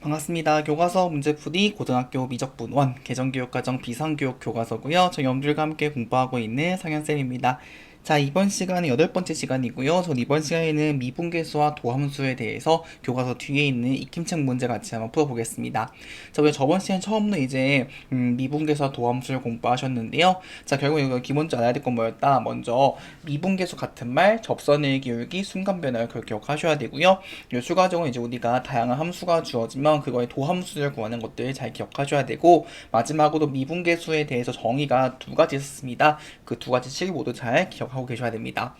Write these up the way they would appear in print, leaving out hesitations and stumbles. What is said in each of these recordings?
반갑습니다. 교과서 문제풀이 고등학교 미적분 1 개정교육과정 비상교육 교과서고요. 저희 여러분들과 함께 공부하고 있는 상현쌤입니다. 자, 이번 시간은 8번째 시간이고요. 전 이번 시간에는 미분계수와 도함수에 대해서 교과서 뒤에 있는 익힘책 문제 같이 한번 풀어보겠습니다. 자, 우리 저번 시간 처음으로 이제 미분계수와 도함수를 공부하셨는데요. 자, 결국 이거 기본적으로 알아야 될 건 뭐였다? 먼저 미분계수 같은 말, 접선의 기울기, 순간 변화를 그걸 기억하셔야 되고요. 추가적으로 이제 우리가 다양한 함수가 주어지면 그거의 도함수를 구하는 것들 잘 기억하셔야 되고, 마지막으로 미분계수에 대해서 정의가 두 가지 있습니다. 그 두 가지 식 모두 잘 기억하고 계셔야 됩니다.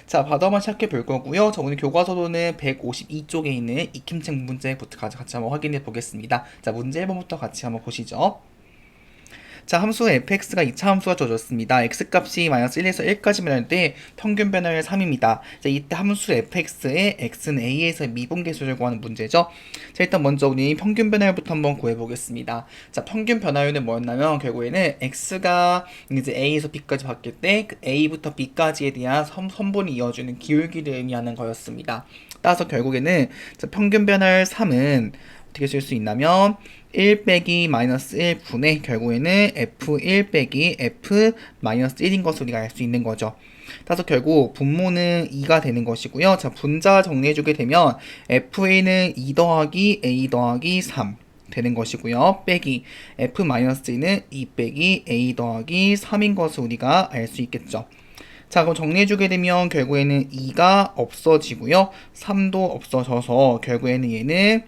자, 바로 한번 시작해 볼 거고요. 저 오늘 교과서로는 152쪽에 있는 익힘책 문제부터 같이 한번 확인해 보겠습니다. 자, 문제 1번부터 같이 한번 보시죠. 자, 함수 fx가 2차 함수가 주어졌습니다. x값이 마이너스 1에서 1까지만 할 때 평균 변화율 3입니다. 자, 이때 함수 fx의 x는 a에서 미분계수를 구하는 문제죠. 자, 일단 먼저 우리 평균 변화율부터 한번 구해보겠습니다. 자, 평균 변화율은 뭐였냐면 결국에는 x가 이제 a에서 b까지 바뀔 때 그 a부터 b까지에 대한 선분이 이어주는 기울기를 의미하는 거였습니다. 따라서 결국에는 자, 평균 변화율 3은 어떻게 쓸 수 있냐면 1 빼기 마이너스 1분의 결국에는 f1 빼기 f 마이너스 1인 것을 우리가 알 수 있는 거죠. 따라서 결국 분모는 2가 되는 것이고요. 자, 분자 정리해주게 되면 fa는 2 더하기 a 더하기 3 되는 것이고요. 빼기 f-1는 2 빼기 a 더하기 3인 것을 우리가 알 수 있겠죠. 자, 그럼 정리해주게 되면 결국에는 2가 없어지고요. 3도 없어져서 결국에는 얘는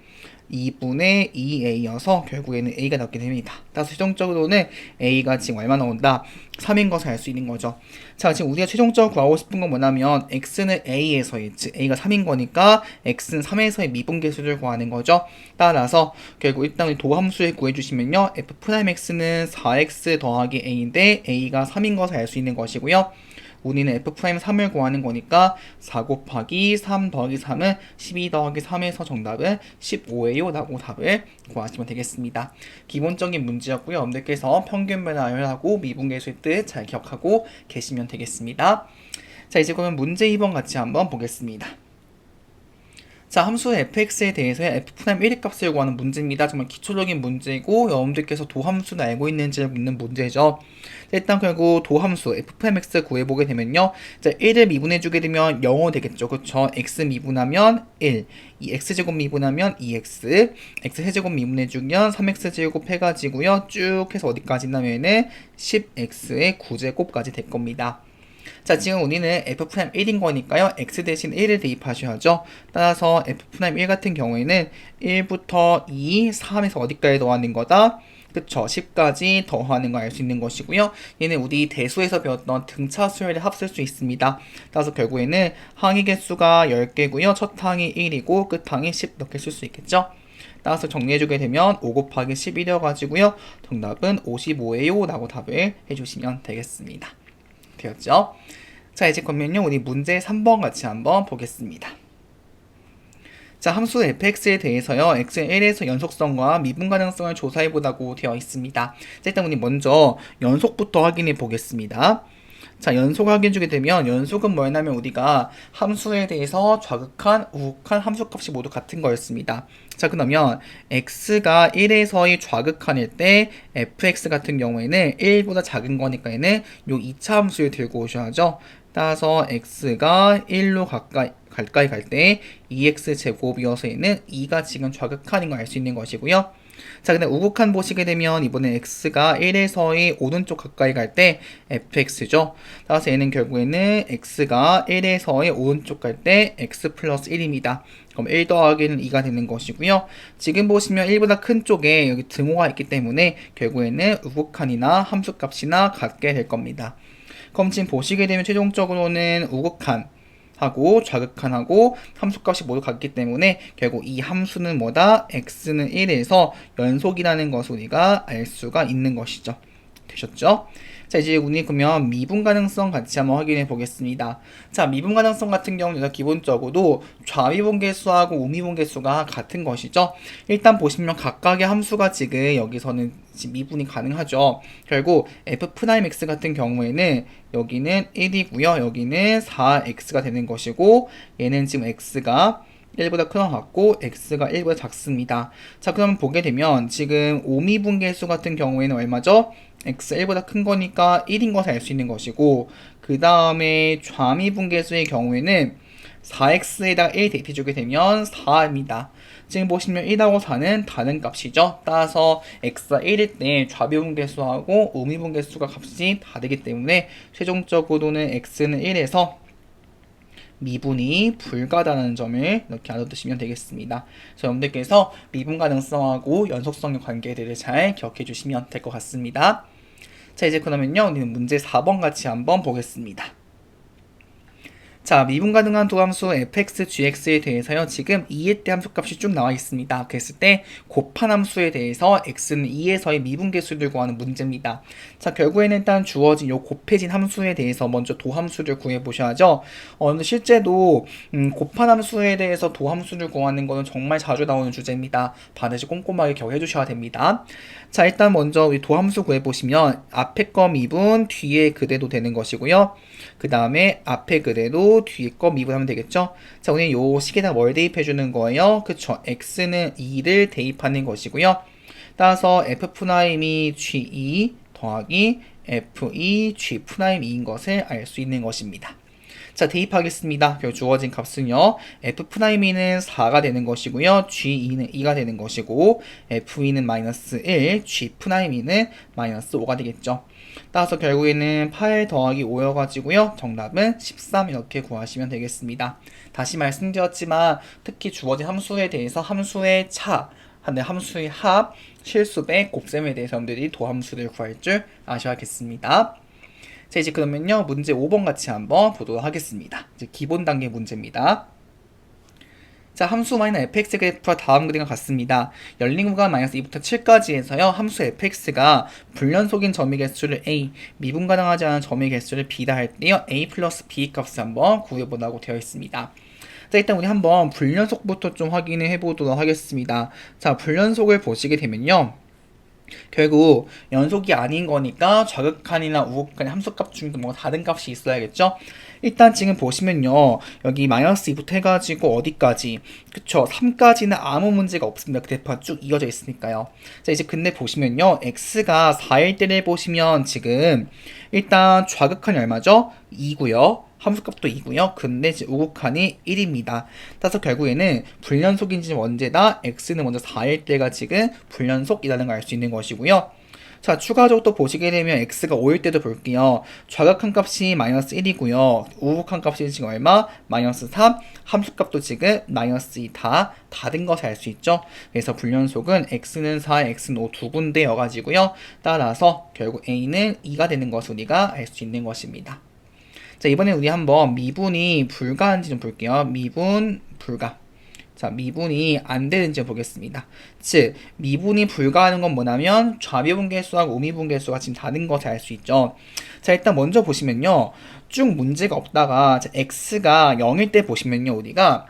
2분의 2a여서 결국에는 a가 나오게 됩니다. 따라서 최종적으로는 a가 지금 얼마 나온다? 3인 것을 알 수 있는 거죠. 자, 지금 우리가 최종적으로 구하고 싶은 건 뭐냐면 x는 a에서의, 즉 a가 3인 거니까 x는 3에서의 미분계수를 구하는 거죠. 따라서 결국 일단 우리 도함수에 구해주시면요, f'x는 4x 더하기 a인데 a가 3인 것을 알 수 있는 것이고요. 우리는 f'3을 구하는 거니까 4 곱하기 3 더하기 3은 12 더하기 3에서 정답은 15예요 라고 답을 구하시면 되겠습니다. 기본적인 문제였고요. 여러분들께서 평균 변화율하고 미분계수의 뜻 잘 기억하고 계시면 되겠습니다. 자, 이제 그러면 문제 2번 같이 한번 보겠습니다. 자, 함수 fx에 대해서의 f'1의 값을 구하는 문제입니다. 정말 기초적인 문제이고 여러분들께서 도함수는 알고 있는지를 묻는 문제죠. 자, 일단 결국 도함수 f'(x) 구해보게 되면요, 자, 1을 미분해주게 되면 0이 되겠죠. 그쵸? x 미분하면 1, 이 x제곱 미분하면 2x, x세제곱 미분해주면 3x제곱 해가지고요, 쭉 해서 어디까지 있냐면은 10x의 9제곱까지 될 겁니다. 자, 지금 우리는 f'1인 거니까요, x 대신 1을 대입하셔야죠. 따라서 f'1 같은 경우에는 1부터 2, 3에서 어디까지 더하는 거다? 그쵸, 10까지 더하는 거 알 수 있는 것이고요. 얘는 우리 대수에서 배웠던 등차 수열의 합쓸 수 있습니다. 따라서 결국에는 항의 개수가 10개고요. 첫 항이 1이고 끝 항이 10 이렇게 쓸 수 있겠죠. 따라서 정리해주게 되면 5 곱하기 11이어가지고요, 정답은 55예요 라고 답을 해주시면 되겠습니다. 되었죠? 자, 이제 그러면요, 우리 문제 3번 같이 한번 보겠습니다. 자, 함수 fx에 대해서요, x의 1에서 연속성과 미분 가능성을 조사해보라고 되어 있습니다. 자, 일단 우리 먼저 연속부터 확인해 보겠습니다. 자, 연속 확인해주게 되면 연속은 뭐냐면 우리가 함수에 대해서 좌극한, 우극한 함수값이 모두 같은 거였습니다. 자, 그러면 x가 1에서의 좌극한일 때 fx 같은 경우에는 1보다 작은 거니까 얘는 요 2차 함수를 들고 오셔야죠. 따라서 x가 1로 가까이 갈 때 2x제곱이어서 얘는 2가 지금 좌극한인 걸 알 수 있는 것이고요. 자, 근데 우극한 보시게 되면 이번에 x가 1에서의 오른쪽 가까이 갈 때 fx죠. 따라서 얘는 결국에는 x가 1에서의 오른쪽 갈 때 x 플러스 1입니다. 그럼 1 더하기는 2가 되는 것이고요. 지금 보시면 1보다 큰 쪽에 여기 등호가 있기 때문에 결국에는 우극한이나 함수값이나 같게 될 겁니다. 그럼 지금 보시게 되면 최종적으로는 우극한 하고 좌극한하고 함수값이 모두 같기 때문에 결국 이 함수는 뭐다? x는 1에서 연속이라는 것을 우리가 알 수가 있는 것이죠. 되셨죠? 자, 이제 우리 그러면 미분 가능성 같이 한번 확인해 보겠습니다. 자, 미분 가능성 같은 경우는 기본적으로 좌미분 계수하고 우미분 계수가 같은 것이죠. 일단 보시면 각각의 함수가 지금 여기서는 지금 미분이 가능하죠. 결국 f'x 같은 경우에는 여기는 1이고요. 여기는 4x가 되는 것이고 얘는 지금 x가 1보다 큰 것 같고 x가 1보다 작습니다. 자, 그러면 보게 되면 지금 오미분계수 같은 경우에는 얼마죠? x 1보다 큰 거니까 1인 것을 알 수 있는 것이고, 그 다음에 좌미분계수의 경우에는 4x에다가 1 대입해주게 되면 4입니다. 지금 보시면 1하고 4는 다른 값이죠. 따라서 x가 1일 때 좌미분계수하고 우미분계수가 값이 다르기 때문에 최종적으로는 x는 1에서 미분이 불가하다는 점을 이렇게 알아두시면 되겠습니다. 그래서 여러분들께서 미분 가능성하고 연속성의 관계들을 잘 기억해 주시면 될 것 같습니다. 자, 이제 그러면요, 우리는 문제 4번 같이 한번 보겠습니다. 자, 미분 가능한 도함수 fx, gx에 대해서요, 지금 2의 때 함수값이 쭉 나와 있습니다. 그랬을 때 곱한 함수에 대해서 x는 2에서의 미분계수를 구하는 문제입니다. 자, 결국에는 일단 주어진 요 곱해진 함수에 대해서 먼저 도함수를 구해 보셔야죠. 근데 실제로 곱한 함수에 대해서 도함수를 구하는 거는 정말 자주 나오는 주제입니다. 반드시 꼼꼼하게 기억해 주셔야 됩니다. 자, 일단 먼저 이 도함수 구해 보시면 앞에 거 미분, 뒤에 그대로 되는 것이고요. 그 다음에 앞에 그대로 뒤에 거 미분하면 되겠죠. 자, 오늘 요 식에다 뭘 대입해 주는 거예요? 그쵸, x는 2를 대입하는 것이고요. 따라서 f'이 g2 더하기 f2 g'2인 것을 알 수 있는 것입니다. 자, 대입하겠습니다. 결국 주어진 값은요, f'는 4가 되는 것이고요, g2는 2가 되는 것이고, f2는 마이너스 1, g'는 마이너스 5가 되겠죠. 따라서 결국에는 8 더하기 5여가지고요, 정답은 13 이렇게 구하시면 되겠습니다. 다시 말씀드렸지만 특히 주어진 함수에 대해서 함수의 차, 함수의 합, 실수배, 곱셈에 대해서 여러분들이 도함수를 구할 줄 아셔야겠습니다. 자, 이제 그러면요, 문제 5번 같이 한번 보도록 하겠습니다. 이제 기본 단계 문제입니다. 자, 함수 마이너 fx 그래프와 다음 그림과 같습니다. 열린 구간 마이너스 2부터 7까지 해서요, 함수 fx가 불연속인 점의 개수를 a, 미분 가능하지 않은 점의 개수를 b다 할 때요, a 플러스 b 값을 한번 구해보라고 되어 있습니다. 자, 일단 우리 한번 불연속부터 좀 확인을 해보도록 하겠습니다. 자, 불연속을 보시게 되면요, 결국 연속이 아닌 거니까 좌극한이나 우극한의 함수값 중에도 뭔가 다른 값이 있어야겠죠. 일단 지금 보시면요, 여기 마이너스 2부터 해가지고 어디까지, 그쵸, 3까지는 아무 문제가 없습니다. 그래프가 쭉 이어져 있으니까요. 자, 이제 근데 보시면요, x가 4일 때를 보시면 지금 일단 좌극한이 얼마죠? 2고요. 함수값도 2고요. 근데 지금 우극한이 1입니다. 따라서 결국에는 불연속인지 언제다? x는 먼저 4일 때가 지금 불연속이라는 걸 알 수 있는 것이고요. 자, 추가적으로 또 보시게 되면 x가 5일 때도 볼게요. 좌극한 값이 마이너스 1이고요. 우극한 값이 지금 얼마? 마이너스 3. 함수값도 지금 마이너스 2 다 다른 것을 알 수 있죠. 그래서 불연속은 x는 4, x는 5 두 군데여가지고요. 따라서 결국 a는 2가 되는 것을 우리가 알 수 있는 것입니다. 자, 이번에 우리 한번 미분이 불가한지 좀 볼게요. 미분 불가. 자, 미분이 안 되는지 보겠습니다. 즉, 미분이 불가하는 건 뭐냐면 좌미분계수하고 우미분계수가 지금 다른 것을 알 수 있죠. 자, 일단 먼저 보시면요, 쭉 문제가 없다가 자, x가 0일 때 보시면요, 우리가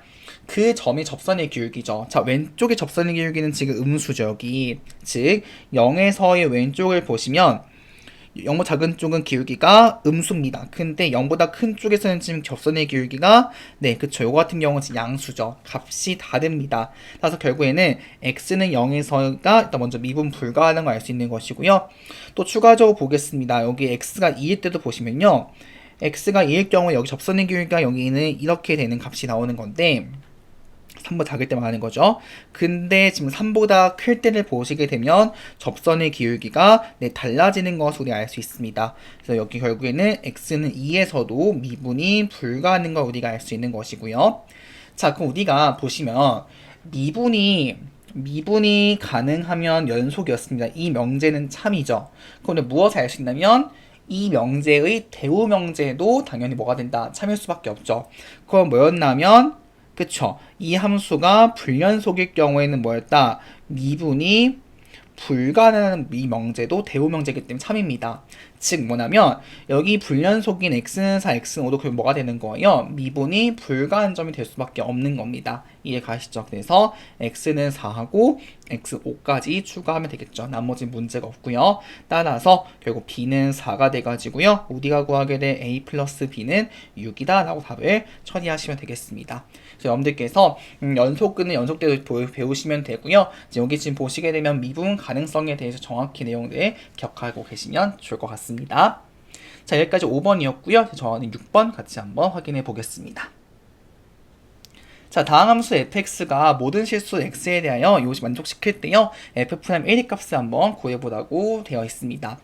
그 점이 접선의 기울기죠. 자, 왼쪽의 접선의 기울기는 지금 음수죠, 여기. 즉, 0에서의 왼쪽을 보시면 0보다 작은 쪽은 기울기가 음수입니다. 근데 0보다 큰 쪽에서는 지금 접선의 기울기가, 네, 그쵸, 요거 같은 경우는 지금 양수죠. 값이 다릅니다. 따라서 결국에는 x는 0에서가 일단 먼저 미분 불가하는 걸 알 수 있는 것이고요. 또 추가적으로 보겠습니다. 여기 x가 2일 때도 보시면요, x가 2일 경우에 여기 접선의 기울기가 여기는 이렇게 되는 값이 나오는 건데, 3보다 작을 때 말하는 거죠. 근데 지금 3보다 클 때를 보시게 되면 접선의 기울기가, 네, 달라지는 것을 우리 알 수 있습니다. 그래서 여기 결국에는 x는 2에서도 미분이 불가하는 걸 우리가 알 수 있는 것이고요. 자, 그럼 우리가 보시면 미분이 가능하면 연속이었습니다. 이 명제는 참이죠. 그런데 무엇을 알 수 있냐면 이 명제의 대우 명제도 당연히 뭐가 된다? 참일 수밖에 없죠. 그건 뭐였냐면, 그쵸, 이 함수가 불연속일 경우에는 뭐였다? 미분이 불가능한 이 명제도 대우 명제이기 때문에 참입니다. 즉 뭐냐면 여기 불연속인 x는 4, x는 5도 그럼 뭐가 되는 거예요? 미분이 불가한 점이 될 수밖에 없는 겁니다. 이해 가시죠? 그래서 x는 4하고 x5까지 추가하면 되겠죠. 나머지 문제가 없고요. 따라서 결국 b는 4가 돼가지고요. 우리가 구하게 될 a 플러스 b는 6이다 라고 답을 처리하시면 되겠습니다. 그래서 여러분들께서 연속근은 연속대로 배우시면 되고요. 이제 여기 지금 보시게 되면 미분 가능성에 대해서 정확히 내용들을 기억하고 계시면 좋을 것 같습니다. 자, 여기까지 5번이었고요. 저는 6번 같이 한번 확인해 보겠습니다. 자, 다음 함수 fx가 모든 실수 x에 대하여 이것이 만족시킬 때요. f'1의 값을 한번 구해보라고 되어 있습니다.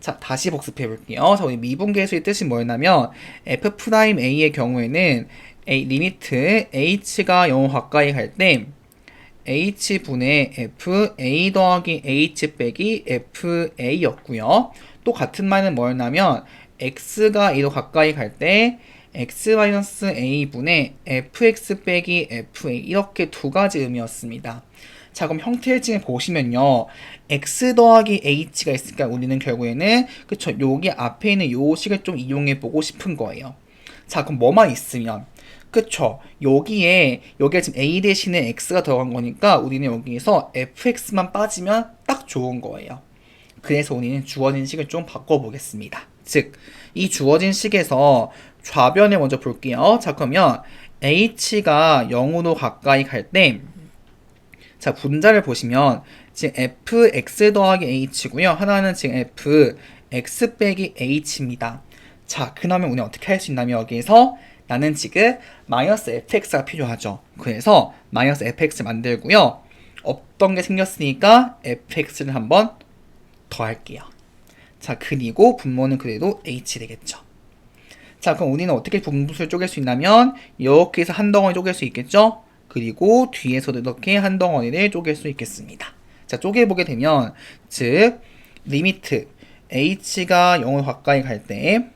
자, 다시 복습해 볼게요. 자, 우리 미분계수의 뜻이 뭐였냐면 f'a의 경우에는 리미트 h가 0 가까이 갈 때 h분의 fa 더하기 h 빼기 fa였고요. 또 같은 말은 뭐였냐면 x가 2로 가까이 갈 때 x-a분의 fx 빼기 fa 이렇게 두 가지 의미였습니다. 자, 그럼 형태를 지금 보시면요. x 더하기 h가 있으니까 우리는 결국에는 그쵸, 여기 앞에 있는 요 식을 좀 이용해 보고 싶은 거예요. 자, 그럼 뭐만 있으면 그쵸, 여기에 지금 a 대신에 x가 들어간 거니까 우리는 여기에서 fx만 빠지면 딱 좋은 거예요. 그래서 우리는 주어진 식을 좀 바꿔보겠습니다. 즉, 이 주어진 식에서 좌변을 먼저 볼게요. 자, 그러면 h가 0으로 가까이 갈 때, 자, 분자를 보시면 지금 fx 더하기 h고요. 하나는 지금 fx 빼기 h입니다. 자, 그러면 우리는 어떻게 할 수 있냐면 여기에서 나는 지금 마이너스 fx가 필요하죠. 그래서 마이너스 fx 만들고요. 없던 게 생겼으니까 fx를 한번 더 할게요. 자, 그리고 분모는 그래도 h 되겠죠. 자, 그럼 우리는 어떻게 분수를 쪼갤 수 있냐면 이렇게 해서 한 덩어리 쪼갤 수 있겠죠? 그리고 뒤에서도 이렇게 한 덩어리를 쪼갤 수 있겠습니다. 자, 쪼개보게 되면 즉 리미트 h가 0을 가까이 갈 때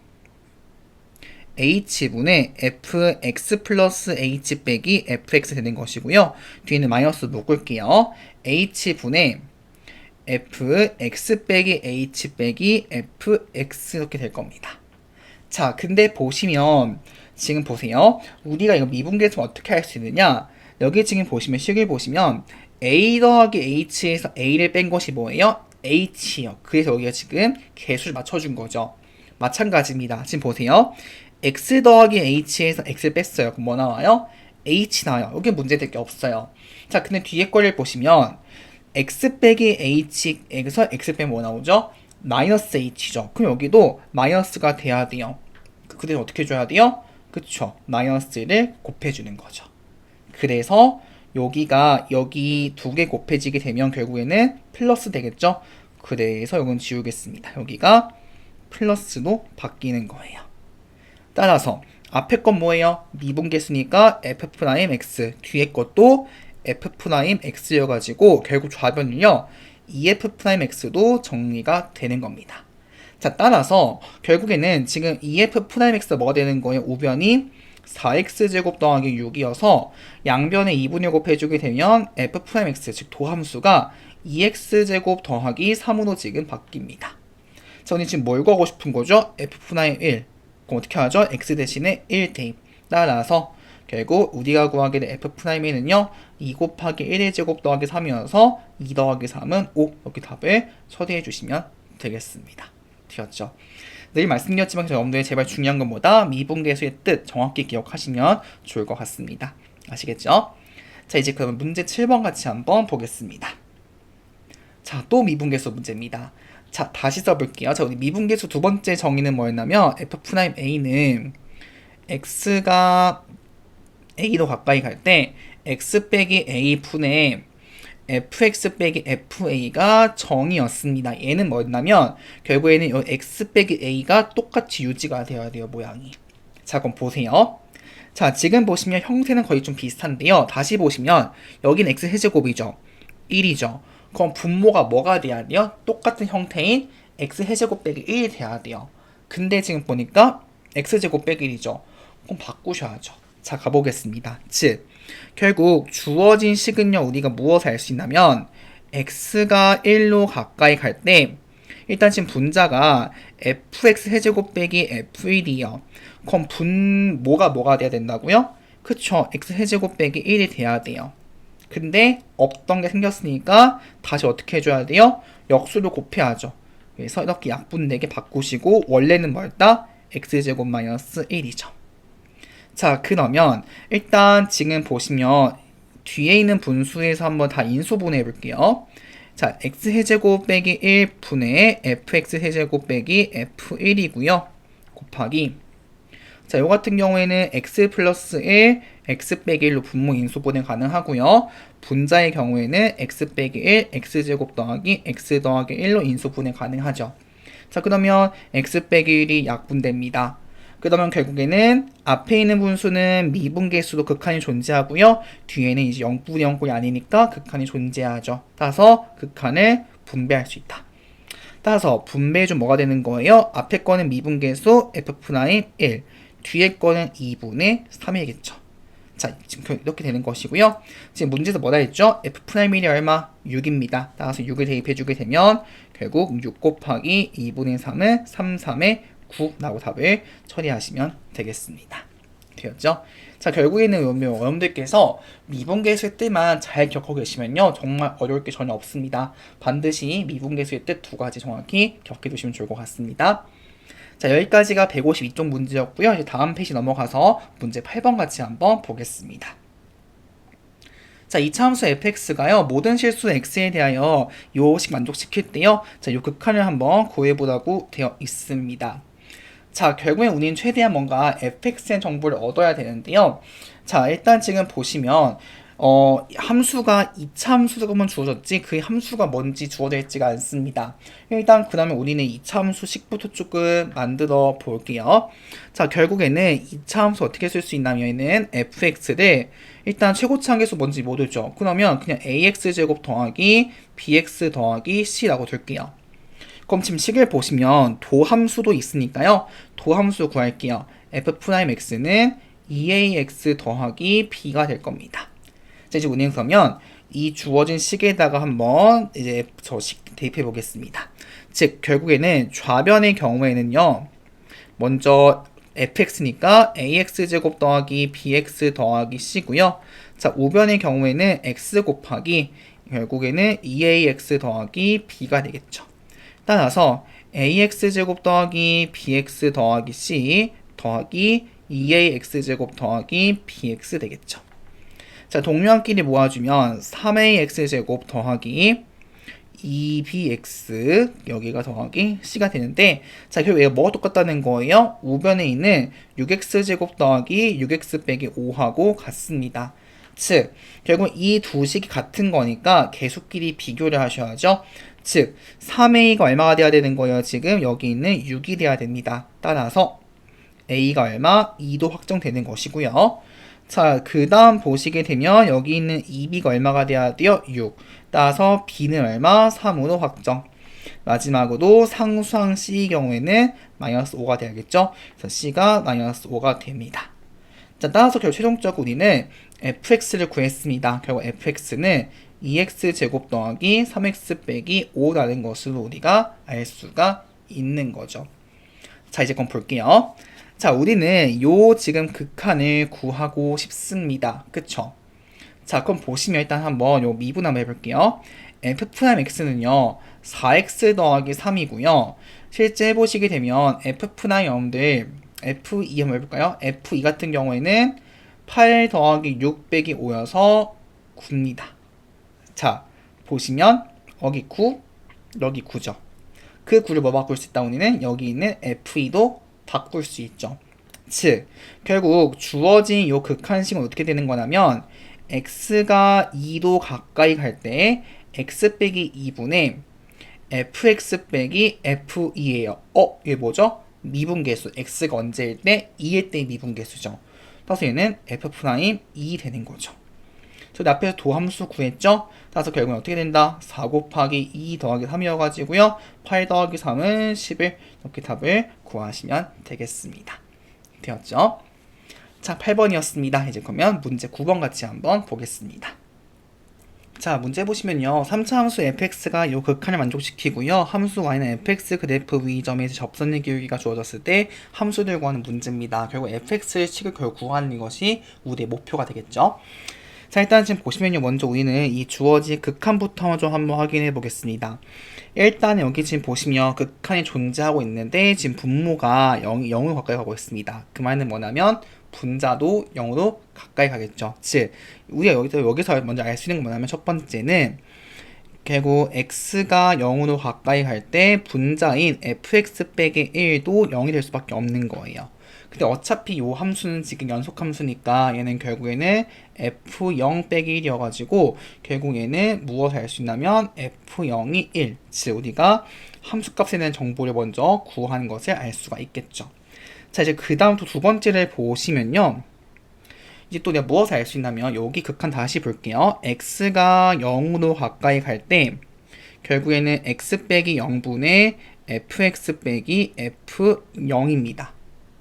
h분의 fx 플러스 h 빼기 fx 되는 것이고요. 뒤에는 마이너스 묶을게요. h분의 fx 빼기 h 빼기 fx 이렇게 될 겁니다. 자, 근데 보시면 지금 보세요. 우리가 이거 미분계수 어떻게 할 수 있느냐? 여기 지금 보시면 식을 보시면 a 더하기 h에서 a를 뺀 것이 뭐예요? h요. 그래서 여기가 지금 개수를 맞춰준 거죠. 마찬가지입니다. 지금 보세요. x 더하기 h에서 x를 뺐어요. 그럼 뭐 나와요? h 나와요. 여기 문제될 게 없어요. 자, 근데 뒤에 거를 보시면 x 빼기 h에서 x 빼면 뭐 나오죠? 마이너스 h죠. 그럼 여기도 마이너스가 돼야 돼요. 그래서 어떻게 줘야 돼요? 그쵸, 마이너스를 곱해주는 거죠. 그래서 여기가 여기 두 개 곱해지게 되면 결국에는 플러스 되겠죠. 그래서 이건 지우겠습니다. 여기가 플러스로 바뀌는 거예요. 따라서 앞에 건 뭐예요? 미분계수니까 f'x, 뒤에 것도 f'x여가지고 결국 좌변은요 2f'x도 정리가 되는 겁니다. 자, 따라서 결국에는 지금 2f'x가 뭐가 되는 거예요? 우변이 4x제곱 더하기 6이어서 양변에 2분의 곱해주게 되면 f'x, 즉 도함수가 2x제곱 더하기 3으로 지금 바뀝니다. 자, 우리 지금 뭘 구하고 싶은 거죠? f'1. 그럼 어떻게 하죠? x 대신에 1 대입. 따라서 결국 우리가 구하게 될 f'는요 2 곱하기 1의 제곱 더하기 3이어서 2 더하기 3은 5. 이렇게 답을 처리해 주시면 되겠습니다. 되었죠? 늘 말씀드렸지만 여러분들 제발 중요한 것보다 미분계수의 뜻 정확히 기억하시면 좋을 것 같습니다. 아시겠죠? 자, 이제 그러면 문제 7번 같이 한번 보겠습니다. 자, 또 미분계수 문제입니다. 자, 다시 써볼게요. 자, 우리 미분계수 두 번째 정의는 뭐였냐면 f'a는 x가 a로 가까이 갈 때 x 빼기 a 분의 fx 빼기 fa가 정의였습니다. 얘는 뭐였냐면 결국에는 이 x 빼기 a가 똑같이 유지가 되어야 돼요, 모양이. 자, 그럼 보세요. 자, 지금 보시면 형태는 거의 좀 비슷한데요. 다시 보시면 여긴 x 해제곱이죠. 1이죠. 그럼 분모가 뭐가 돼야 돼요? 똑같은 형태인 x 해제곱 빼기 1이 돼야 돼요. 근데 지금 보니까 x제곱 빼기 1이죠. 그럼 바꾸셔야죠. 자, 가보겠습니다. 즉, 결국 주어진 식은요, 우리가 무엇을 알 수 있냐면 x가 1로 가까이 갈 때 일단 지금 분자가 fx 세제곱 빼기 f1이요. 그럼 뭐가 돼야 된다고요? 그쵸. x 세제곱 빼기 1이 돼야 돼요. 근데 없던 게 생겼으니까 다시 어떻게 해줘야 돼요? 역수를 곱해야죠. 그래서 이렇게 약분되게 바꾸시고 원래는 뭐였다? x제곱 마이너스 1이죠. 자, 그러면 일단 지금 보시면 뒤에 있는 분수에서 한번 다 인수분해 볼게요. 자, x세제곱 빼기 1분의 fx세제곱 빼기 f1이고요. 곱하기 자, 요 같은 경우에는 x 플러스 1, x 빼기 1로 분모 인수분해 가능하고요. 분자의 경우에는 x 빼기 1, x제곱 더하기 x 더하기 1로 인수분해 가능하죠. 자, 그러면 x 빼기 1이 약분됩니다. 그러면 결국에는 앞에 있는 분수는 미분계수로 극한이 존재하고요. 뒤에는 이제 0분의 0꼴이 아니니까 극한이 존재하죠. 따라서 극한을 분배할 수 있다. 따라서 분배해주면 뭐가 되는 거예요? 앞에 거는 미분계수 f'1, 뒤에 거는 2분의 3이겠죠. 자, 지금 이렇게 되는 것이고요. 지금 문제에서 뭐라 했죠? f'1이 얼마? 6입니다. 따라서 6을 대입해주게 되면 결국 6 곱하기 2분의 3은 3, 9 라고 답을 처리하시면 되겠습니다. 되었죠? 자, 결국에는 여러분들께서 미분계수의 뜻만 잘 기억하고 계시면요. 정말 어려울 게 전혀 없습니다. 반드시 미분계수의 뜻 두 가지 정확히 기억해 두시면 좋을 것 같습니다. 자, 여기까지가 152쪽 문제였고요. 이제 다음 페이지 넘어가서 문제 8번 같이 한번 보겠습니다. 자, 이차함수 fx가요, 모든 실수 x에 대하여 요식 만족시킬 때요. 자, 요 극한을 한번 구해보라고 되어 있습니다. 자, 결국에 우리는 최대한 뭔가 fx의 정보를 얻어야 되는데요. 자, 일단 지금 보시면 함수가 2차 함수로만 주어졌지 그 함수가 뭔지 주어져 있지가 않습니다. 일단 그러면 우리는 2차 함수식부터 조금 만들어 볼게요. 자, 결국에는 2차 함수 어떻게 쓸 수 있냐면은 fx를 일단 최고치 한계수 뭔지 모르죠. 그러면 그냥 ax제곱 더하기 bx 더하기 c라고 둘게요. 그럼 지금 식을 보시면 도함수도 있으니까요. 도함수 구할게요. f'x는 2ax 더하기 b가 될 겁니다. 자, 이제 우리는 그러면 이 주어진 식에다가 한번 이제 저 식 대입해 보겠습니다. 즉, 결국에는 좌변의 경우에는요. 먼저 fx니까 ax제곱 더하기 bx 더하기 c고요. 자, 우변의 경우에는 x 곱하기 결국에는 2ax 더하기 b가 되겠죠. 따라서 ax제곱 더하기 bx 더하기 c 더하기 2ax제곱 더하기 bx 되겠죠. 자, 동류한끼리 모아주면 3ax제곱 더하기 2bx 여기가 더하기 c가 되는데, 자, 결국 얘가 뭐가 똑같다는 거예요? 우변에 있는 6x제곱 더하기 6x 빼기 5하고 같습니다. 즉, 결국 이 두 식이 같은 거니까 계수끼리 비교를 하셔야죠. 즉, 3a가 얼마가 돼야 되는 거예요? 지금 여기 있는 6이 돼야 됩니다. 따라서 a가 얼마? 2도 확정되는 것이고요. 자, 그 다음 보시게 되면 여기 있는 2b가 얼마가 돼야 돼요? 6. 따라서 b는 얼마? 3으로 확정. 마지막으로 상수항 c의 경우에는 마이너스 5가 돼야겠죠? 그래서 c가 마이너스 5가 됩니다. 자, 따라서 결국 최종적으로 우리는 fx를 구했습니다. 결국 fx는 2x제곱 더하기 3x 빼기 5라는 것으로 우리가 알 수가 있는 거죠. 자, 이제 그럼 볼게요. 자, 우리는 요 지금 극한을 구하고 싶습니다. 그쵸? 자, 그럼 보시면 일단 한번 요 미분 한번 해볼게요. f'x는요 4x 더하기 3이고요 실제 해보시게 되면 f' 여러분들 f2 한번 해볼까요? f2 같은 경우에는 8 더하기 6 빼기 5여서 9입니다. 자, 보시면 여기 9, 여기 9죠. 그 9를 뭐 바꿀 수 있다? 우리는 여기 있는 f2도 바꿀 수 있죠. 즉, 결국 주어진 요 극한식은 어떻게 되는 거냐면 x가 2도 가까이 갈 때 x 빼기 2분의 fx 빼기 f2예요. 이게 뭐죠? 미분계수. x가 언제일 때? 2일 때 미분계수죠. 따라서 얘는 f'2 되는 거죠. 저희 앞에서 도함수 구했죠? 따라서 결국은 어떻게 된다? 4 곱하기 2 더하기 3이어가지고요. 8 더하기 3은 11. 이렇게 답을 구하시면 되겠습니다. 되었죠? 자, 8번이었습니다. 이제 그러면 문제 9번 같이 한번 보겠습니다. 자, 문제 보시면요. 3차 함수 fx가 요 극한을 만족시키고요. 함수 y는 fx 그래프 위 점에서 접선의 기울기가 주어졌을 때 함수들 구하는 문제입니다. 결국 fx의 식을 결국 구하는 것이 우리의 목표가 되겠죠. 자, 일단 지금 보시면요. 먼저 우리는 이 주어진 극한부터 좀 한번 확인해 보겠습니다. 일단 여기 지금 보시면 극한이 존재하고 있는데 지금 분모가 0을 가까이 가고 있습니다. 그 말은 뭐냐면 분자도 0으로 가까이 가겠죠. 즉 우리가 여기서 먼저 알 수 있는 건 뭐냐면 첫 번째는 결국 x가 0으로 가까이 갈 때 분자인 fx 빼기 1도 0이 될 수밖에 없는 거예요. 근데 어차피 이 함수는 지금 연속 함수니까 얘는 결국에는 f0 빼기 1이어가지고 결국 얘는 무엇을 알 수 있냐면 f0이 1, 즉 우리가 함수값에 대한 정보를 먼저 구하는 것을 알 수가 있겠죠. 자, 이제 그 다음 또 두 번째를 보시면요. 이제 또 내가 무엇을 알 수 있냐면 여기 극한 다시 볼게요. x가 0으로 가까이 갈 때 결국에는 x 빼기 0분의 fx 빼기 f0입니다.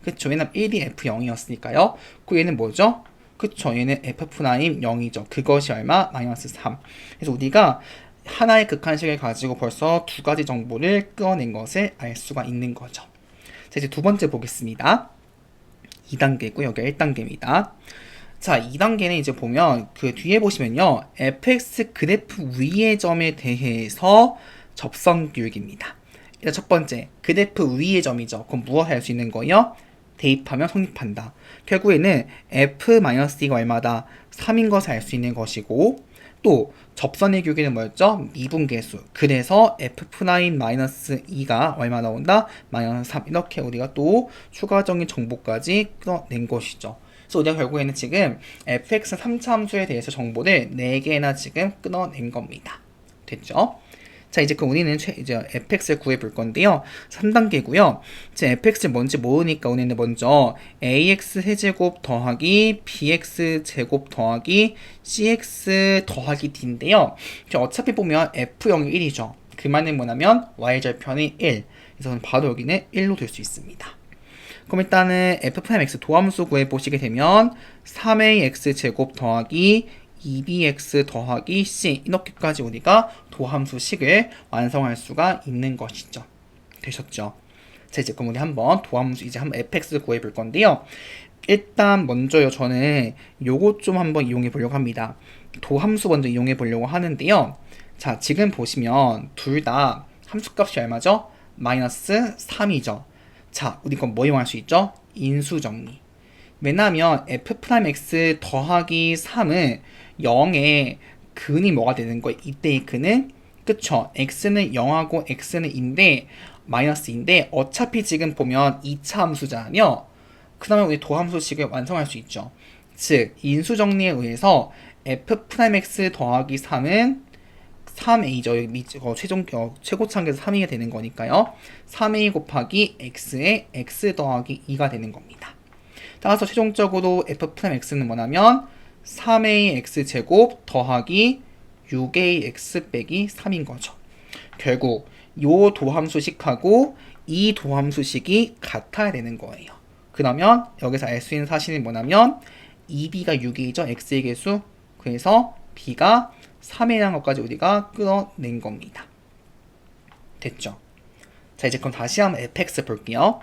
그쵸? 왜냐면 1이 f0이었으니까요. 그 얘는 뭐죠? 그쵸? 얘는 f'0이죠. 그것이 얼마? 마이너스 3. 그래서 우리가 하나의 극한식을 가지고 벌써 두 가지 정보를 끌어낸 것을 알 수가 있는 거죠. 자, 이제 두 번째 보겠습니다. 2단계고 여기가 1단계입니다. 자, 2단계는 이제 보면 그 뒤에 보시면요. fx 그래프 위의 점에 대해서 접선 기울기입니다. 일단 첫 번째, 그래프 위의 점이죠. 그럼 무엇을 할 수 있는 거예요? 대입하면 성립한다. 결국에는 f-d가 얼마다? 3인 것을 알 수 있는 것이고 또 접선의 기울기는 뭐였죠? 미분계수. 그래서 f'-2가 얼마 나온다? 마이너스 3. 이렇게 우리가 또 추가적인 정보까지 끌어낸 것이죠. 그래서 우리가 결국에는 지금 fx 3차 함수에 대해서 정보를 4개나 지금 끊어낸 겁니다. 됐죠? 자, 이제 그럼 우리는 이제 fx를 구해 볼 건데요. 3단계고요. 이제 fx를 뭔지 모르니까 우리는 먼저 ax 세제곱 더하기 bx 제곱 더하기 cx 더하기 d인데요. 어차피 보면 f0이 1이죠. 그 말은 뭐냐면 y절편이 1. 그래서 바로 여기는 1로 될 수 있습니다. 그럼 일단은 f'x 도함수 구해 보시게 되면 3ax 제곱 더하기 2bx 더하기 c 이렇게까지 우리가 도함수식을 완성할 수가 있는 것이죠. 되셨죠? 자, 이제 그럼 우리 한번 도함수 이제 한번 fx 구해 볼 건데요. 일단 먼저요, 저는 요거 좀 한번 이용해 보려고 합니다. 도함수 먼저 이용해 보려고 하는데요. 자, 지금 보시면 둘 다 함수값이 얼마죠? 마이너스 3이죠. 자, 우리 그럼 뭐 이용할 수 있죠? 인수정리. 왜냐하면 f'x 더하기 3은 0의 근이 뭐가 되는 거예요? 이때의 근은 그쵸? x는 0하고 x는 2인데 마이너스인데 어차피 지금 보면 2차 함수잖아요. 그 다음에 우리 도함수식을 완성할 수 있죠. 즉 인수정리에 의해서 f'x 더하기 3은 3a죠. 최고차항에서 3a가 되는 거니까요. 3a 곱하기 x에 x 더하기 2가 되는 겁니다. 따라서 최종적으로 f'x는 뭐냐면 3ax 제곱 더하기 6ax 빼기 3인 거죠. 결국 요 도함수식하고 이 도함수식이 같아야 되는 거예요. 그러면 여기서 알 수 있는 사실은 뭐냐면 2b가 6이죠. x의 개수. 그래서 b가 3이라는 것까지 우리가 끌어낸 겁니다. 됐죠? 자, 이제 그럼 다시 한번 fx 볼게요.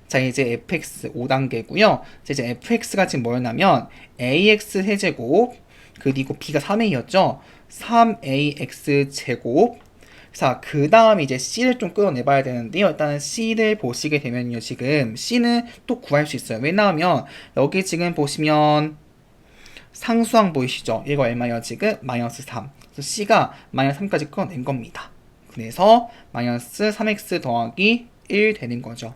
자, 이제 fx 5단계고요. 자, 이제 fx가 지금 뭐였냐면 ax 세제곱 그리고 b가 3a였죠. 3ax 제곱. 자, 그 다음 이제 c를 좀 끌어내봐야 되는데요. 일단은 c를 보시게 되면요. 지금 c는 또 구할 수 있어요. 왜냐하면 여기 지금 보시면 상수항 보이시죠? 이거 얼마예요? 지금 마이너스 3. 그래서 c가 마이너스 3까지 끌어낸 겁니다. 그래서 마이너스 3x 더하기 1 되는 거죠.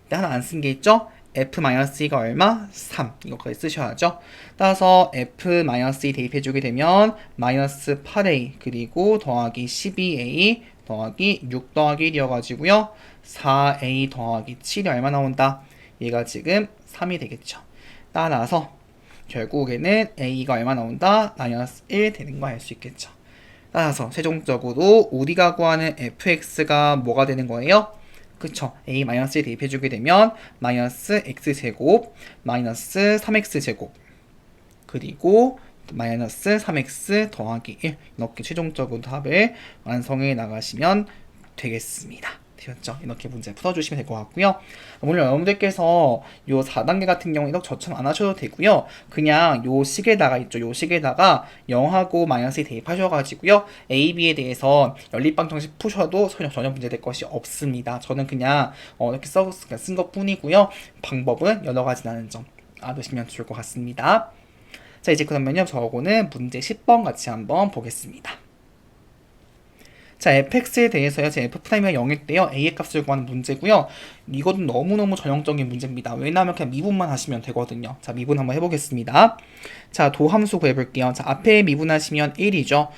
근데 하나 안 쓴 게 있죠? f-2가 얼마? 3. 이거까지 쓰셔야죠. 따라서 f-2 대입해주게 되면 마이너스 8a 그리고 더하기 12a 더하기 6 더하기 1이어가지고요. 4a 더하기 7이 얼마 나온다? 얘가 지금 3이 되겠죠. 따라서 결국에는 a가 얼마 나온다? 마이너스 1 되는 거 알 수 있겠죠. 따라서 최종적으로 우리가 구하는 fx가 뭐가 되는 거예요? 그쵸. a-1 대입해주게 되면 마이너스 x제곱 마이너스 3x제곱 그리고 마이너스 3x 더하기 1 이렇게 최종적으로 답을 완성해 나가시면 되겠습니다. 되셨죠? 이렇게 문제 풀어주시면 될 것 같고요. 물론 여러분들께서 요 4단계 같은 경우에 이렇게 저처럼 안 하셔도 되고요. 그냥 요 식에다가 있죠. 요 식에다가 0하고 마이너스 대입하셔가지고요. A, B에 대해서 연립방 정식 푸셔도 전혀 문제될 것이 없습니다. 저는 그냥 이렇게 쓴 것 뿐이고요. 방법은 여러 가지라는 점 알아두시면 좋을 것 같습니다. 자, 이제 그러면요. 저거는 문제 10번 같이 한번 보겠습니다. 자, fx에 대해서요. 제 f'가 0일 때요. a의 값을 구하는 문제고요. 이것은 너무너무 전형적인 문제입니다. 왜냐하면 그냥 미분만 하시면 되거든요. 자, 미분 한번 해보겠습니다. 자, 도함수 구해볼게요. 자, 앞에 미분하시면 1이죠.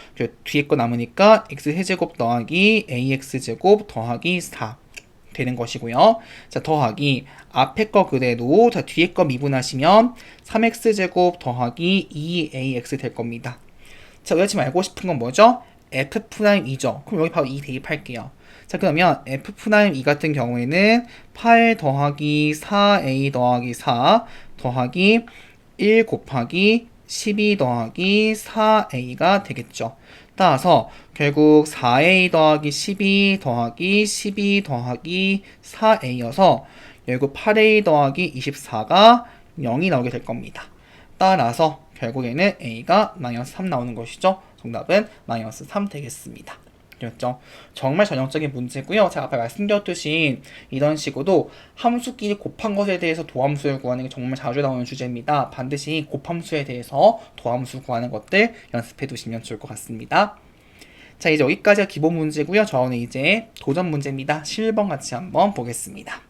뒤에 거 남으니까 x세제곱 더하기 ax제곱 더하기 4 되는 것이고요. 자, 더하기 앞에 거 그대로 자, 뒤에 거 미분하시면 3x제곱 더하기 2ax 될 겁니다. 자, 우리가 지금 알고 싶은 건 뭐죠? F'2죠. 그럼 여기 바로 2 대입할게요. 자, 그러면 F'2 같은 경우에는 8 더하기 4A 더하기 4 더하기 1 곱하기 12 더하기 4A가 되겠죠. 따라서 결국 4A 더하기 12 더하기 12 더하기 4A여서 결국 8A 더하기 24가 0이 나오게 될 겁니다. 따라서 결국에는 A가 마이너스 3 나오는 것이죠. 정답은 마이너스 3 되겠습니다. 그렇죠? 정말 전형적인 문제고요. 제가 아까 말씀드렸듯이 이런 식으로 함수끼리 곱한 것에 대해서 도함수를 구하는 게 정말 자주 나오는 주제입니다. 반드시 곱함수에 대해서 도함수 구하는 것들 연습해 두시면 좋을 것 같습니다. 자, 이제 여기까지가 기본 문제고요. 저는 이제 도전 문제입니다. 11번 같이 한번 보겠습니다.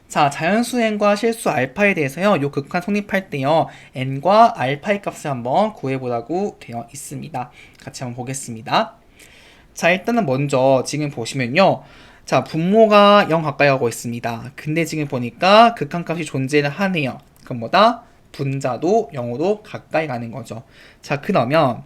자, 자연수행과 실수 알파에 대해서요. 요 극한 성립할 때요. n과 알파의 값을 한번 구해보라고 되어 있습니다. 같이 한번 보겠습니다. 자, 일단은 먼저 지금 보시면요. 자, 분모가 0 가까이 가고 있습니다. 근데 지금 보니까 극한 값이 존재를 하네요. 그럼 뭐다? 분자도 0으로 가까이 가는 거죠. 자, 그러면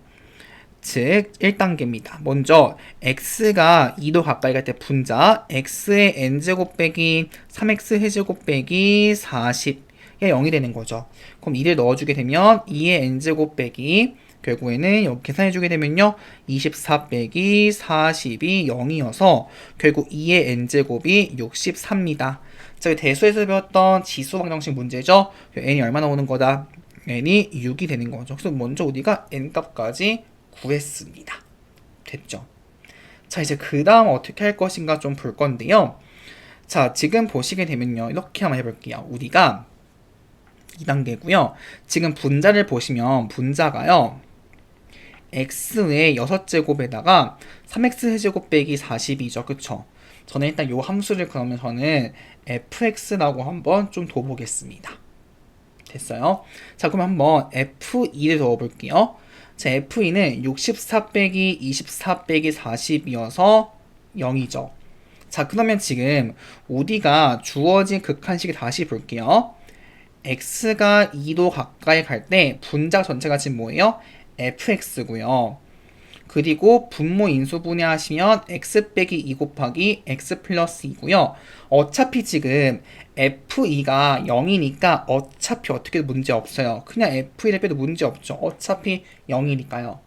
즉 1단계입니다. 먼저 x가 2도 가까이 갈 때 분자 x의 n제곱 빼기 3x 해제곱 빼기 40이 0이 되는 거죠. 그럼 2를 넣어주게 되면 2의 n제곱 빼기 결국에는 여기 계산해주게 되면요 24 빼기 40이 0이어서 결국 2의 n제곱이 63입니다. 자, 대수에서 배웠던 지수방정식 문제죠. n이 얼마 나오는 거다? n이 6이 되는 거죠. 그래서 먼저 우리가 n값까지 구했습니다. 됐죠? 자, 이제 그 다음 어떻게 할 것인가 좀 볼 건데요. 자, 지금 보시게 되면요. 이렇게 한번 해볼게요. 우리가 2단계고요. 지금 분자를 보시면 분자가요. x의 6제곱에다가 3x 세제곱 빼기 40이죠. 그쵸? 저는 일단 요 함수를 그러면 저는 fx라고 한번 좀 둬보겠습니다. 됐어요? 자, 그럼 한번 f2를 넣어볼게요. 자, F2는 64 빼기 24 빼기 40이어서 0이죠. 자, 그러면 지금 우리가 주어진 극한식을 다시 볼게요. x가 2도 가까이 갈 때 분자 전체가 지금 뭐예요? fx고요. 그리고 분모 인수분해 하시면 x 빼기 2 곱하기 x 플러스 2고요. 어차피 지금 f2가 0이니까 어차피 어떻게 문제 없어요. 그냥 f1을 빼도 문제 없죠. 어차피 0이니까요.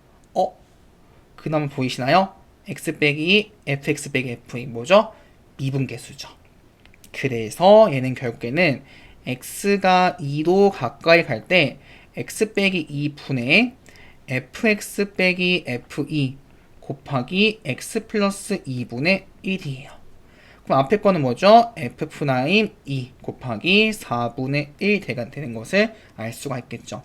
그러면 보이시나요? x 빼기 fx 빼기 f2 뭐죠? 미분계수죠. 그래서 얘는 결국에는 x가 2도 가까이 갈 때 x 빼기 2분의 fx 빼기 f2 곱하기 x 플러스 2분의 1이에요. 그럼 앞에 거는 뭐죠? f'2 곱하기 4분의 1 되는 것을 알 수가 있겠죠.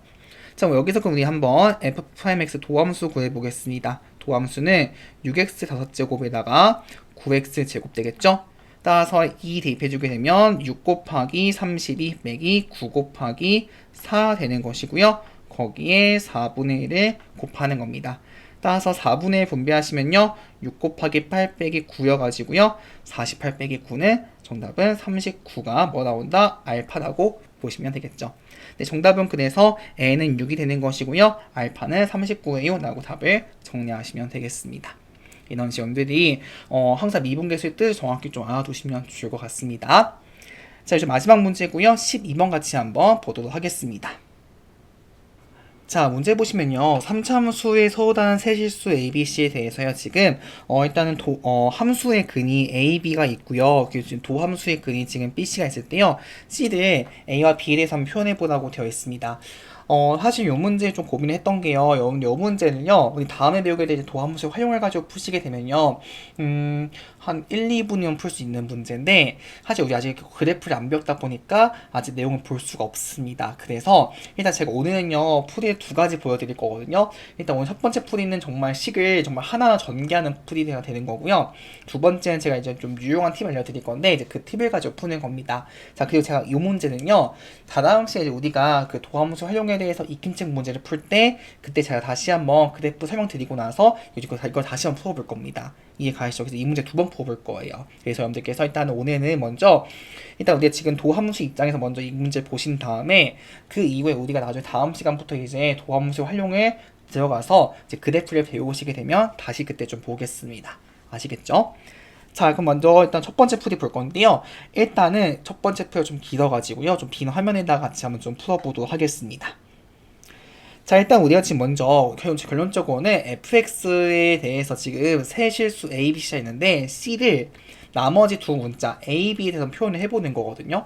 자, 여기서 그럼 우리 한번 f'x 도함수 구해보겠습니다. 도함수는 6x 5제곱에다가 9x 제곱 되겠죠? 따라서 2 대입해주게 되면 6 곱하기 32 빼기 9 곱하기 4 되는 것이고요. 거기에 4분의 1을 곱하는 겁니다. 따라서 4분의 1 분배하시면요. 6 곱하기 8 빼기 9여가지고요. 48 빼기 9는 정답은 39가 뭐 나온다? 알파라고 보시면 되겠죠. 네, 정답은 그래서 n은 6이 되는 것이고요. 알파는 39예요. 라고 답을 정리하시면 되겠습니다. 이런 시험들이 항상 미분계수의 뜻을 정확히 좀 알아두시면 좋을 것 같습니다. 자, 이제 마지막 문제고요. 12번 같이 한번 보도록 하겠습니다. 자, 문제 보시면요. 3차함수의 서우다는 세실수 ABC에 대해서요. 지금 일단은 함수의 근이 AB가 있고요. 그리고 지금 도함수의 근이 지금 BC가 있을 때요. C를 A와 B에 대해서 한번 표현해 보라고 되어 있습니다. 사실 요 문제 좀 고민을 했던 게요. 요 문제는요. 우리 다음에 배우게 될 도함수 활용을 가지고 푸시게 되면요. 한 1, 2분이면 풀 수 있는 문제인데 사실 우리 아직 그래프를 안 배웠다 보니까 아직 내용을 볼 수가 없습니다. 그래서 일단 제가 오늘은요. 풀이를 두 가지 보여드릴 거거든요. 일단 오늘 첫 번째 풀이는 정말 식을 정말 하나하나 전개하는 풀이가 되는 거고요. 두 번째는 제가 이제 좀 유용한 팁을 알려드릴 건데 이제 그 팁을 가지고 푸는 겁니다. 자, 그리고 제가 이 문제는요. 다다음 시간에 우리가 그 도함수 활용에 대해서 익힘책 문제를 풀 때 그때 제가 다시 한번 그래프 설명드리고 나서 이거 다시 한번 풀어볼 겁니다. 이해 가시죠? 그래서 이 문제 두 번 풀어볼 거예요. 그래서 여러분들께서 일단 오늘은 먼저 일단 우리가 지금 도함수 입장에서 먼저 이 문제 보신 다음에 그 이후에 우리가 나중에 다음 시간부터 이제 도함수 활용을 들어가서 이제 그래프를 배우시게 되면 다시 그때 좀 보겠습니다. 아시겠죠? 자, 그럼 먼저 일단 첫 번째 풀이 볼 건데요. 일단은 첫 번째 풀이 좀 길어가지고요. 좀 긴 화면에다가 같이 한번 좀 풀어보도록 하겠습니다. 자, 일단 우리가 지금 먼저 결론적으로는 fx에 대해서 지금 세 실수 a, b, c가 있는데 c를 나머지 두 문자 a, b에 대해서 표현을 해보는 거거든요.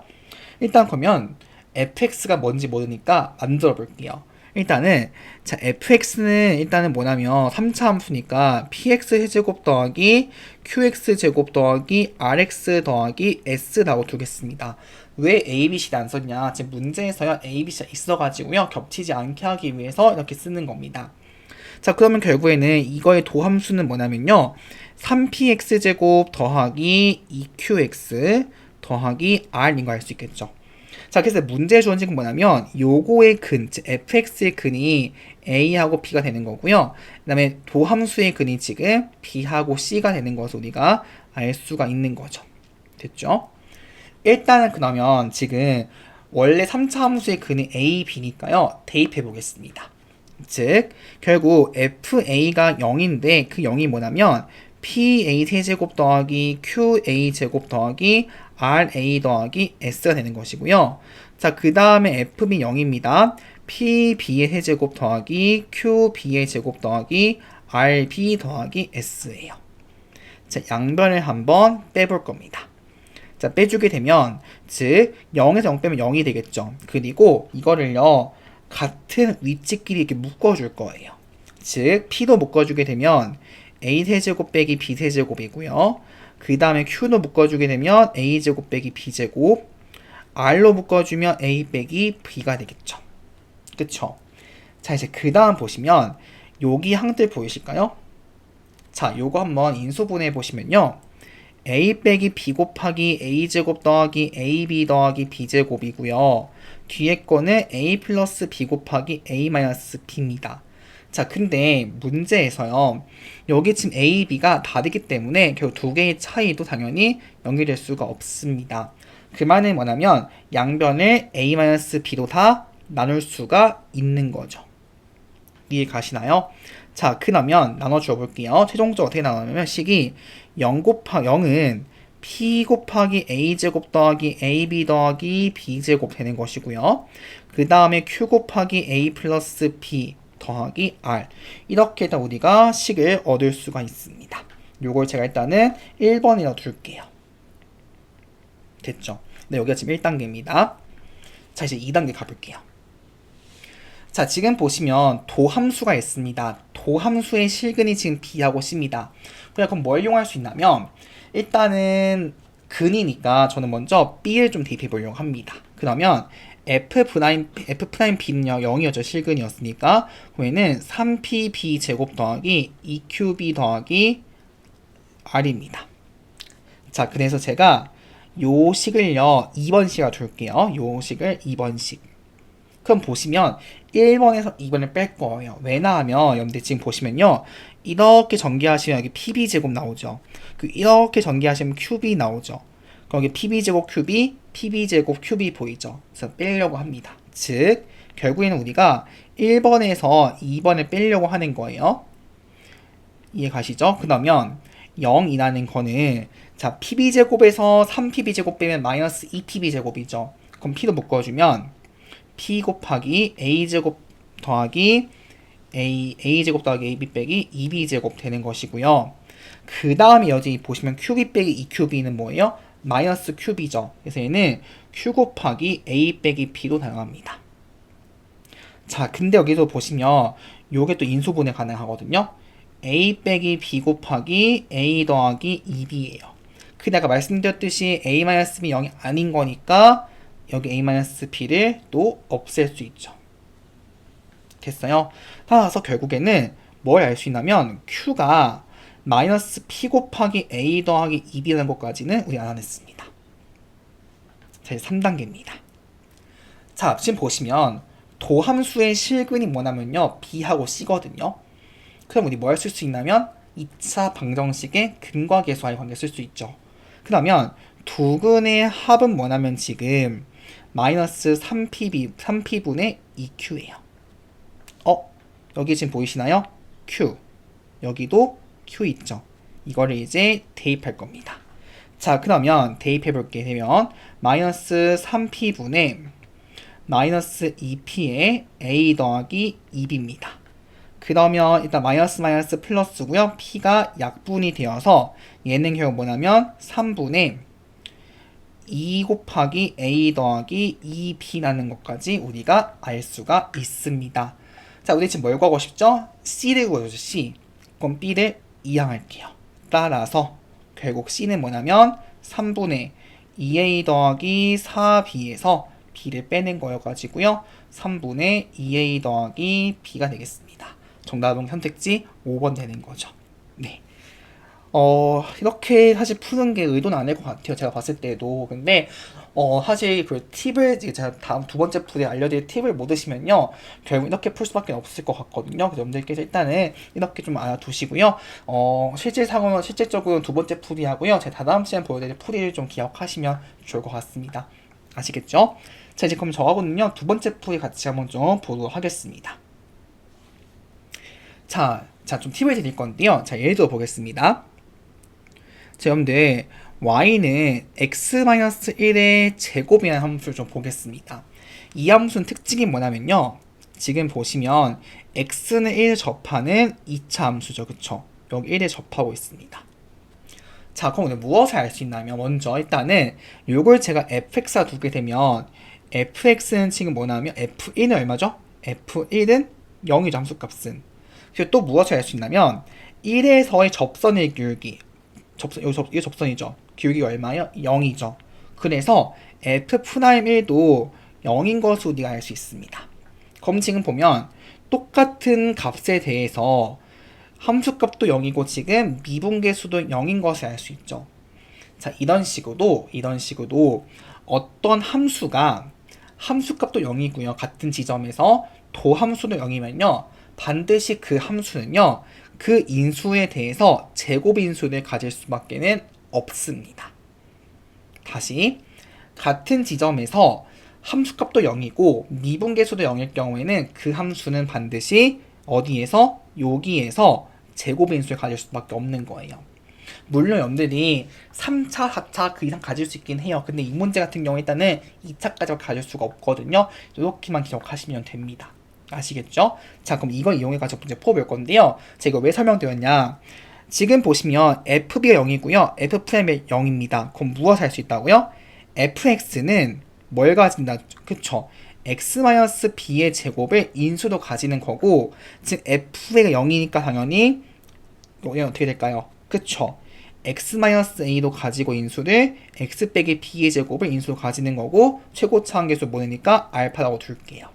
일단 그러면 fx가 뭔지 모르니까 만들어 볼게요. 일단은 자 fx는 일단은 뭐냐면 3차 함수니까 px 세제곱 더하기 qx 제곱 더하기 rx 더하기 s라고 두겠습니다. 왜 a, b, c를 안 썼냐? 지금 문제에서요 a, b, c가 있어가지고요 겹치지 않게 하기 위해서 이렇게 쓰는 겁니다. 자, 그러면 결국에는 이거의 도함수는 뭐냐면요 3px 제곱 더하기 2qx 더하기 r인 거 알 수 있겠죠. 자, 그래서 문제에 주어진 건 뭐냐면 요거의 근, 즉 fx의 근이 a하고 b가 되는 거고요. 그 다음에 도함수의 근이 지금 b하고 c가 되는 것을 우리가 알 수가 있는 거죠. 됐죠? 일단은 그러면 지금 원래 3차 함수의 근이 a, b니까요. 대입해 보겠습니다. 즉 결국 fa가 0인데 그 0이 뭐냐면 pa 세제곱 더하기 qa 제곱 더하기 ra 더하기 s가 되는 것이고요. 자, 그 다음에 fb 0입니다. pb의 세제곱 더하기 qb의 제곱 더하기 rb 더하기 s예요. 자, 양변을 한번 빼볼 겁니다. 자, 빼주게 되면 즉 0에서 0 빼면 0이 되겠죠. 그리고 이거를요 같은 위치끼리 이렇게 묶어줄 거예요. 즉 p도 묶어주게 되면 a 세제곱 빼기 b 세제곱이고요. 그 다음에 q도 묶어주게 되면 a 제곱 빼기 b 제곱, r로 묶어주면 a 빼기 b가 되겠죠. 그쵸? 자, 이제 그 다음 보시면 여기 항들 보이실까요? 자, 요거 한번 인수분해 보시면요. a 빼기 b 곱하기 a 제곱 더하기 ab 더하기 b 제곱이고요. 뒤에 거는 a 플러스 b 곱하기 a 마이너스 b입니다. 자, 근데 문제에서요. 여기 지금 a, b가 다르기 때문에 결국 두 개의 차이도 당연히 연결될 수가 없습니다. 그 말은 뭐냐면 양변을 a 마이너스 b로 다 나눌 수가 있는 거죠. 이해 가시나요? 자, 그러면 나눠줘 볼게요. 최종적으로 어떻게 나누냐면 식이 0은 p 곱하기 a 제곱 더하기 ab 더하기 b 제곱 되는 것이고요. 그 다음에 q 곱하기 a 플러스 b 더하기 r 이렇게 일단 우리가 식을 얻을 수가 있습니다. 요걸 제가 일단은 1번이라 둘게요. 됐죠? 네, 여기가 지금 1단계입니다. 자, 이제 2단계 가볼게요. 자, 지금 보시면 도함수가 있습니다. 도함수의 실근이 지금 b하고 c입니다. 그럼 뭘 이용할 수 있냐면 일단은 근이니까 저는 먼저 b를 좀 대입해 보려고 합니다. 그러면 f'b는요 0이었죠. 실근이었으니까 그러면은 3pb 제곱 더하기 2qb 더하기 r입니다. 자, 그래서 제가 요 식을요 2번식으로 둘게요. 요 식을 2번식. 그럼 보시면 1번에서 2번을 뺄 거예요. 왜냐하면 여러분들 지금 보시면요. 이렇게 전개하시면 여기 pb제곱 나오죠. 이렇게 전개하시면 qb 나오죠. 그럼 여기 pb제곱 qb, pb제곱 qb 보이죠? 그래서 빼려고 합니다. 즉 결국에는 우리가 1번에서 2번을 빼려고 하는 거예요. 이해 가시죠? 그러면 0이라는 거는 자 pb제곱에서 3pb제곱 빼면 마이너스 2pb제곱이죠. 그럼 p도 묶어주면 p 곱하기 a 제곱 더하기 a제곱 더하기 ab 빼기 2b제곱 되는 것이고요. 그 다음에 여기 보시면 qb 빼기 2qb는 뭐예요? 마이너스 qb죠. 그래서 얘는 q 곱하기 a 빼기 b로 나갑니다. 자, 근데 여기서 보시면 요게 또 인수분해 가능하거든요. a 빼기 b 곱하기 a 더하기 2b예요. 근데 아까 말씀드렸듯이 a-b 0이 아닌 거니까 여기 a-b를 또 없앨 수 있죠. 됐어요? 따라서 결국에는 뭘 알 수 있냐면 q가 마이너스 p 곱하기 a 더하기 2b라는 것까지는 우리 알아냈습니다. 자, 이제 3단계입니다. 자, 지금 보시면 도함수의 실근이 뭐냐면요, b하고 c거든요. 그럼 우리 뭘 쓸 수 있냐면 2차 방정식의 근과 계수와의 관계 쓸 수 있죠. 그러면 두 근의 합은 뭐냐면 지금 마이너스 3p분의 2q예요. 여기 지금 보이시나요? q. 여기도 q 있죠. 이거를 이제 대입할 겁니다. 자, 그러면 대입해 볼게 되면 마이너스 3p분의 마이너스 2p의 a 더하기 2b입니다. 그러면 일단 마이너스 마이너스 플러스고요. p가 약분이 되어서 얘는 결국 뭐냐면 3분의 2 곱하기 a 더하기 2b라는 것까지 우리가 알 수가 있습니다. 자, 우리 지금 뭘 구하고 싶죠? c를 구해줘, c. 그럼 b를 이항할게요. 따라서 결국 c는 뭐냐면 3분의 2a 더하기 4b에서 b를 빼낸 거여가지고요. 3분의 2a 더하기 b가 되겠습니다. 정답은 선택지 5번 되는 거죠. 네. 이렇게 사실 푸는 게 의도는 아닐 것 같아요. 제가 봤을 때도. 근데, 사실 그 팁을 제가 다음 두 번째 풀에 알려드릴 팁을 못 드시면요. 결국 이렇게 풀 수밖에 없을 것 같거든요. 그래서 여러분들께서 일단은 이렇게 좀 알아두시고요. 실질적으로 두 번째 풀이 하고요. 제가 다다음 시간에 보여드릴 풀이를 좀 기억하시면 좋을 것 같습니다. 아시겠죠? 자, 이제 그럼 저하고는요. 두 번째 풀이 같이 한번 좀 보도록 하겠습니다. 자, 좀 팁을 드릴 건데요. 자, 예를 들어 보겠습니다. 자, 여러분들, y는 x-1의 제곱이라는 함수를 좀 보겠습니다. 이 함수는 특징이 뭐냐면요. 지금 보시면 x는 1 접하는 2차 함수죠. 그쵸? 여기 1에 접하고 있습니다. 자, 그럼 오늘 무엇을 알 수 있냐면 먼저 일단은 요걸 제가 fx가 두게 되면 fx는 지금 뭐냐면 f1은 얼마죠? f1은 0이죠. 함수값은. 그리고 또 무엇을 알 수 있냐면 1에서의 접선의 기울기, 이게 접선이죠. 기울기가 얼마예요? 0이죠. 그래서 f'1도 0인 것으로 우리가 알 수 있습니다. 그럼 지금 보면 똑같은 값에 대해서 함수값도 0이고 지금 미분계수도 0인 것을 알 수 있죠. 자, 이런 식으로 어떤 함수가 함수값도 0이고요. 같은 지점에서 도함수도 0이면요. 반드시 그 함수는요. 그 인수에 대해서 제곱인수를 가질 수밖에 없습니다. 다시 같은 지점에서 함수값도 0이고 미분계수도 0일 경우에는 그 함수는 반드시 어디에서? 여기에서 제곱인수를 가질 수밖에 없는 거예요. 물론 여러분들이 3차, 4차 그 이상 가질 수 있긴 해요. 근데 이 문제 같은 경우에 일단은 2차까지 가질 수가 없거든요. 이렇게만 기억하시면 됩니다. 아시겠죠? 자, 그럼 이걸 이용해가지고 문제 풀어볼 건데요. 제가 이거 왜 설명드렸냐? 지금 보시면 fb가 0이고요. f'이 0입니다. 그럼 무엇을 할 수 있다고요? fx는 뭘 가진다? 그쵸? x-b의 제곱을 인수도 가지는 거고, 즉 f가 0이니까 당연히 이게 어떻게 될까요? 그쵸? x-a도 가지고 인수를 x 빼기 b의 제곱을 인수로 가지는 거고, 최고차 한계수 모르니까 알파라고 둘게요.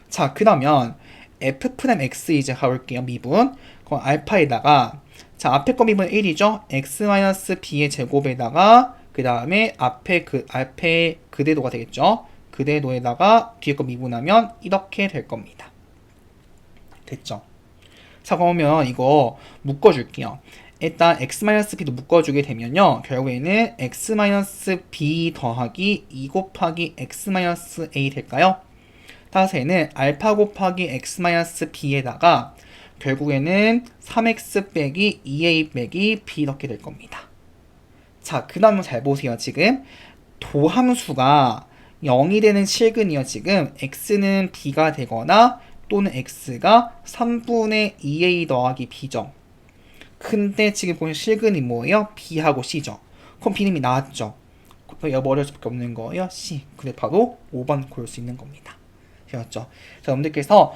자, 그러면 f'(x) 이제 가볼게요. 미분. 그럼 알파에다가, 자, 앞에 거 미분 1이죠? x-b의 제곱에다가, 그 다음에 앞에 그대로가 되겠죠? 그대로에다가 뒤에 거 미분하면 이렇게 될 겁니다. 됐죠? 자, 그러면 이거 묶어줄게요. 일단 x-b도 묶어주게 되면요. 결국에는 x-b 더하기 2 곱하기 x-a 될까요? 따라서 얘는 알파 곱하기 x-b에다가 결국에는 3x 빼기 2a 빼기 b 이렇게 될 겁니다. 자, 그 다음에 잘 보세요. 지금 도함수가 0이 되는 실근이요. 지금 x는 b가 되거나 또는 x가 3분의 2a 더하기 b죠. 근데 지금 보면 실근이 뭐예요? b하고 c죠. 그럼 b는 이미 나왔죠. 그럼 뭐 어려울 수밖에 없는 거예요. c. 그래 바로 5번 고를 수 있는 겁니다. 되었죠. 자, 여러분들께서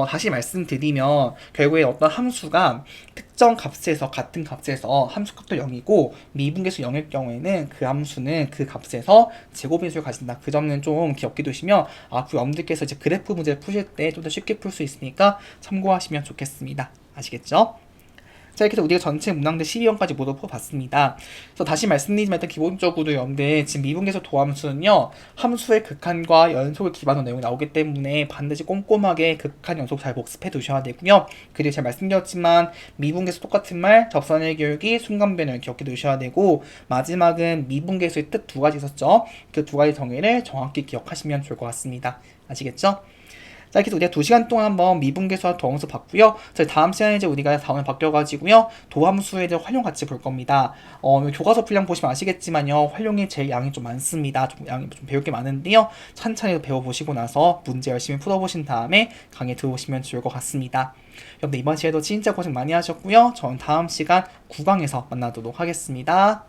다시 말씀드리면 결국에 어떤 함수가 특정 값에서 같은 값에서 함수값도 0이고 미분계수 0일 경우에는 그 함수는 그 값에서 제곱인수를 가진다. 그 점은 좀 기억해 두시면 앞으로 여러분들께서 이제 그래프 문제를 푸실 때 좀 더 쉽게 풀 수 있으니까 참고하시면 좋겠습니다. 아시겠죠? 자, 이렇게 해서 우리가 전체 문항들 12번까지 모두 풀어봤습니다. 그래서 다시 말씀드리지만 일단 기본적으로 여러분들 지금 미분계수 도함수는요, 함수의 극한과 연속을 기반으로 내용이 나오기 때문에 반드시 꼼꼼하게 극한 연속 잘 복습해 두셔야 되고요. 그리고 제가 말씀드렸지만 미분계수 똑같은 말, 접선의 교육이 순간변을 기억해 두셔야 되고, 마지막은 미분계수의 뜻 두 가지 있었죠. 그 두 가지 정의를 정확히 기억하시면 좋을 것 같습니다. 아시겠죠? 자, 이렇게 해서 우리가 2시간 동안 한번 미분계수와 도함수 봤고요. 저희 다음 시간에 이제 우리가 다음에 바뀌어가지고요. 도함수에 대한 활용 같이 볼 겁니다. 교과서 분량 보시면 아시겠지만요. 활용이 제일 양이 좀 많습니다. 좀 양이 좀 배울 게 많은데요. 찬찬히 배워보시고 나서 문제 열심히 풀어보신 다음에 강의 들어오시면 좋을 것 같습니다. 여러분들 이번 시간에도 진짜 고생 많이 하셨고요. 저는 다음 시간 9강에서 만나도록 하겠습니다.